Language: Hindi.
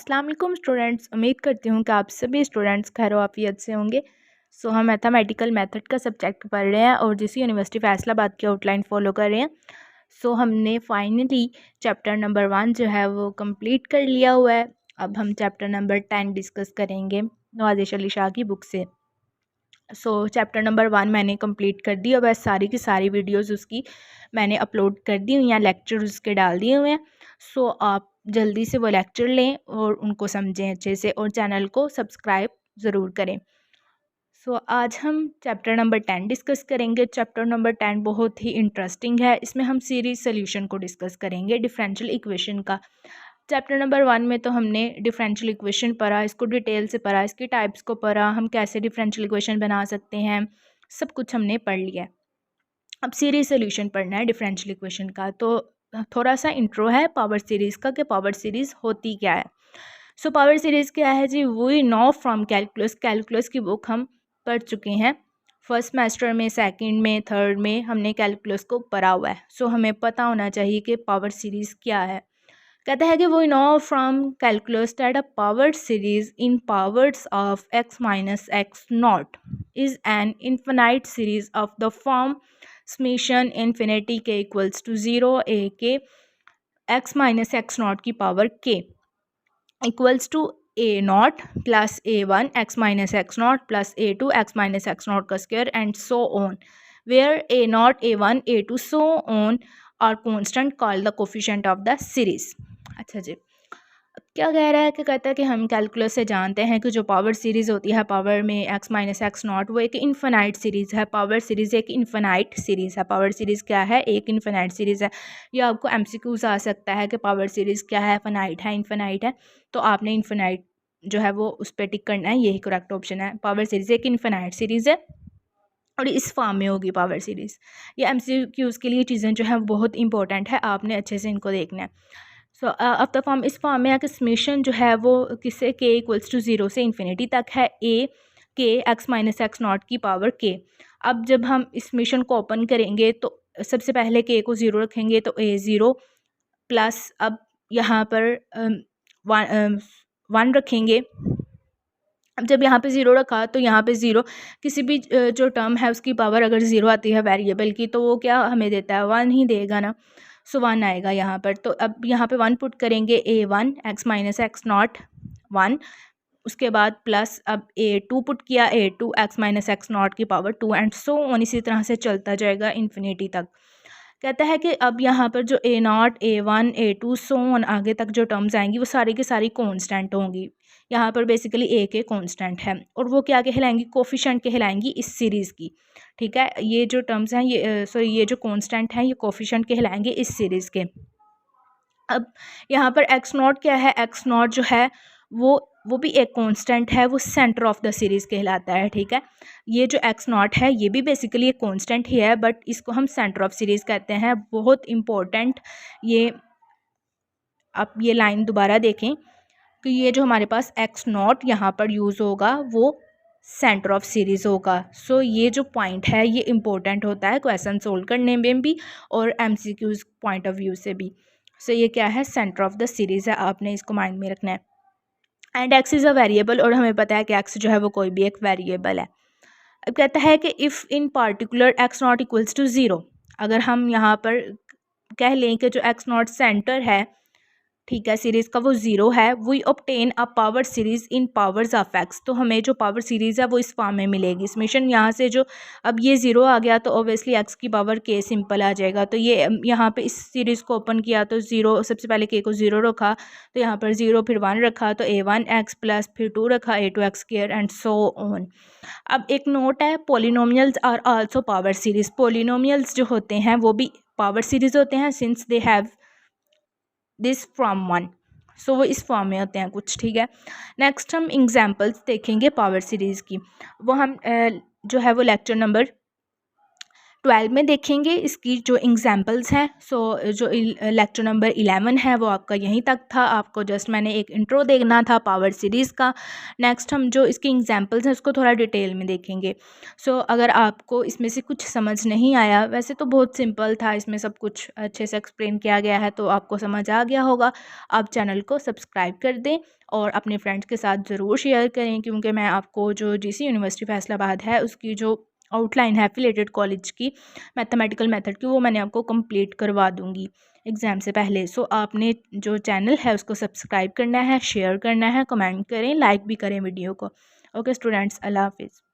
अस्सलाम वालेकुम स्टूडेंट्स। उम्मीद करती हूँ कि आप सभी स्टूडेंट्स खैर-ओ-आफ़ियत से होंगे। हम मैथमेटिकल मेथड का सब्जेक्ट पढ़ रहे हैं और जिस यूनिवर्सिटी फैसलाबाद की आउटलाइन फॉलो कर रहे हैं। हमने फाइनली चैप्टर नंबर 1 जो है वो कंप्लीट कर लिया हुआ है। अब हम चैप्टर नंबर 10 डिस्कस करेंगे नवाज़िश अली शाह की बुक से। चैप्टर नंबर 1 मैंने कंप्लीट कर दी। अब सारी की सारी वीडियोस उसकी मैंने अपलोड कर दी हुई हैं, लेक्चर उसके डाल दिए हुए हैं। आप जल्दी से वो लेक्चर लें और उनको समझें अच्छे से और चैनल को सब्सक्राइब ज़रूर करें। आज हम चैप्टर नंबर 10 डिस्कस करेंगे। चैप्टर नंबर 10 बहुत ही इंटरेस्टिंग है। इसमें हम सीरीज सोल्यूशन को डिस्कस करेंगे, डिफरेंशियल इक्वेशन का। चैप्टर नंबर 1 में तो हमने डिफरेंशियल इक्वेशन पढ़ा, इसको डिटेल से पढ़ा, इसकी टाइप्स को पढ़ा, हम कैसे डिफरेंशियल इक्वेशन बना सकते हैं, सब कुछ हमने पढ़ लिया। अब सीरीज सोल्यूशन पढ़ना है डिफरेंशियल इक्वेशन का। थोड़ा सा इंट्रो है पावर सीरीज़ का कि पावर सीरीज़ होती क्या है। पावर सीरीज़ क्या है जी? We know from calculus. Calculus की बुक हम पढ़ चुके हैं फर्स्ट सेमेस्टर में, सेकंड में, थर्ड में हमने कैलकुलस को पढ़ा हुआ है। हमें पता होना चाहिए कि पावर सीरीज़ क्या है। कहता है कि we know from calculus that a power series in powers of x minus x not is an infinite series of the form summation infinity के इक्वल्स टू 0 a के x माइनस एक्स नॉट की power k equals to a not plus a1 x minus x not plus a2 x minus x not का square and so on, where a not a1 a2 so on are constant called the coefficient of the series. अच्छा जी, अब क्या कह रहा है कि कहता है कि हम कैलकुलस से जानते हैं कि जो पावर सीरीज़ होती है पावर में x माइनस एक्स नॉट, वो एक इन्फिनाइट सीरीज़ है। पावर सीरीज़ एक इन्फिनाइट सीरीज़ है। पावर सीरीज़ क्या है? एक इन्फिनाइट सीरीज़ है। या आपको एमसीक्यूज आ सकता है कि पावर सीरीज़ क्या है, फाइनाइट है, इन्फिनाइट है, तो आपने इन्फिनाइट जो है वो उस पर टिक करना है, यही करेक्ट ऑप्शन है। पावर सीरीज़ एक इन्फिनाइट सीरीज़ है और इस फॉर्म में होगी पावर सीरीज़। ये एमसीक्यूज़ के लिए चीज़ें जो है बहुत इंपॉर्टेंट है, आपने अच्छे से इनको देखना है। अब द फॉर्म, इस फॉर्म में आकर समेशन जो है वो किससे k इक्वल्स टू 0 से इन्फिनिटी तक है, a के x माइनस एक्स नॉट की पावर k। अब जब हम इस समेशन को ओपन करेंगे तो सबसे पहले k को 0 रखेंगे तो a 0 प्लस अब यहाँ पर 1 रखेंगे। अब जब यहाँ पे 0 रखा तो यहाँ पे 0 किसी भी जो टर्म है उसकी पावर अगर 0 आती है वेरिएबल की, तो वो क्या हमें देता है? 1 ही देगा ना। 1 आएगा यहाँ पर। तो अब यहाँ पे 1 पुट करेंगे, a1 x minus x not 1, उसके बाद प्लस अब a2 पुट किया, a2 x minus x not की पावर 2 एंड सो ऑन, इसी तरह से चलता जाएगा इन्फिनिटी तक। कहता है कि अब यहाँ पर जो a0 a1 a2 so on आगे तक जो टर्म्स आएंगी वो सारी की सारी कांस्टेंट होंगी। यहाँ पर बेसिकली a के कांस्टेंट है और वो क्या कहलाएंगी? कोफिशिएंट कहलाएंगी इस सीरीज़ की। ठीक है, ये जो टर्म्स हैं ये जो कांस्टेंट हैं ये कोफिशिएंट कहलाएंगे इस सीरीज़ के। अब यहाँ पर एक्स नॉट क्या है? एक्स नॉट जो है वो भी एक कांस्टेंट है, वो सेंटर ऑफ द सीरीज़ कहलाता है। ठीक है, ये जो एक्स नॉट है ये भी बेसिकली एक कांस्टेंट ही है, बट इसको हम सेंटर ऑफ सीरीज़ कहते हैं। बहुत इंपॉर्टेंट, ये आप ये लाइन दोबारा देखें कि ये जो हमारे पास एक्स नॉट यहाँ पर यूज़ होगा वो सेंटर ऑफ सीरीज़ होगा। ये जो पॉइंट है ये इम्पोर्टेंट होता है क्वेश्चन सोल्व करने में भी और एमसीक्यूज पॉइंट ऑफ व्यू से भी। ये क्या है? सेंटर ऑफ द सीरीज़ है, आपने इसको माइंड में रखना है। And x is a variable, और हमें पता है कि एक्स जो है वो कोई भी एक वेरिएबल है। अब कहता है कि if in particular x not equals to 0, अगर हम यहाँ पर कह लें कि जो एक्स नॉट सेंटर है, ठीक है, सीरीज़ का वो 0 है, we obtain a power series in powers of x. तो हमें जो पावर सीरीज़ है वो इस फॉर्म में मिलेगी। समेशन यहाँ से जो अब ये 0 आ गया तो ऑब्वियसली एक्स की पावर k सिंपल आ जाएगा। तो ये यहाँ पे इस सीरीज़ को ओपन किया तो 0, सबसे पहले k को 0 रखा तो यहाँ पर 0, फिर 1 रखा तो a1x प्लस फिर 2 रखा a2x square and so on. अब एक नोट है, polynomials are also power series. Polynomials जो होते हैं वो भी पावर सीरीज़ होते हैं since they have this from 1। वो इस फॉर्म में होते हैं कुछ। ठीक है, नेक्स्ट हम एग्जांपल्स देखेंगे पावर सीरीज़ की। वो हम जो है वो लेक्चर नंबर 12 में देखेंगे इसकी जो एग्जांपल्स हैं। सो जो लेक्चर नंबर 11 है वो आपका यहीं तक था, आपको जस्ट मैंने एक इंट्रो देखना था पावर सीरीज़ का। नेक्स्ट हम जो इसकी एग्जांपल्स हैं उसको थोड़ा डिटेल में देखेंगे। सो अगर आपको इसमें से कुछ समझ नहीं आया, वैसे तो बहुत सिंपल था, इसमें सब कुछ अच्छे से एक्सप्लेन किया गया है, तो आपको समझ आ गया होगा। आप चैनल को सब्सक्राइब कर दें और अपने फ्रेंड्स के साथ ज़रूर शेयर करें, क्योंकि मैं आपको जो जीसी यूनिवर्सिटी फैसलाबाद है उसकी जो आउटलाइन है एफिलिएटेड कॉलेज की मैथमेटिकल मेथड की, वो मैंने आपको कंप्लीट करवा दूंगी एग्ज़ाम से पहले। सो आपने जो चैनल है उसको सब्सक्राइब करना है, शेयर करना है, कमेंट करें, लाइक भी करें वीडियो को। ओके स्टूडेंट्स, अल्लाह हाफिज़।